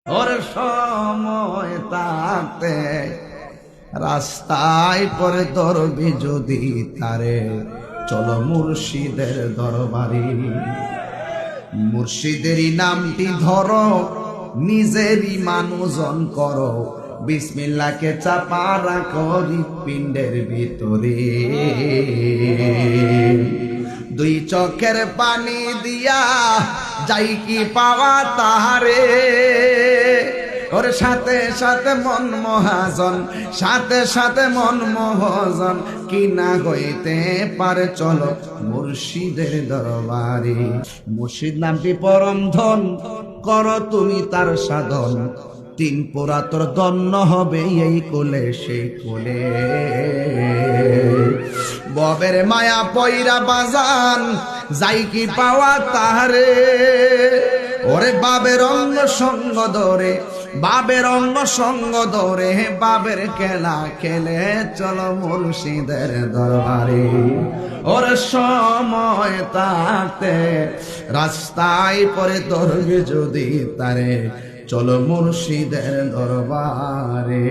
ওর সময় থাকতে রাস্তায় পরে ধরবি যদি তারে, চলো মুর্শিদের দরবারে। মুর্শিদেরই নামটি ধরো, নিজেরই মানুষজন করো, বিসমিল্লাহকে চাপা রাখো হৃৎপিণ্ডের ভিতরে। দুই চোখের পানি দিয়া যাই কি পাওয়া তাহারে, ওর সাথে সাথে মন মহাজন, সাথে সাথে মন মহাজন, কি না হইতে পারে চলো মুর্শিদের দরবারে। মুর্শিদ নামটি পরম ধন, করো তুমি তার সাধন, তিন পোড়া তোর দন্ন হবে এই কোলে সেই কোলে। ববের মায়া পয়রা বাজান যাই কি পাওয়া তাহারে, ওরে বাবের অঙ্গ সঙ্গ ধরে, বাবের অঙ্গ সঙ্গ ধরে, বাবের খেলা খেলে চলো মুর্শিদের দরবারে। ওর সময় থাকতে রাস্তায় পরে ধরবে যদি তারে, চলো মুর্শিদের দরবারে।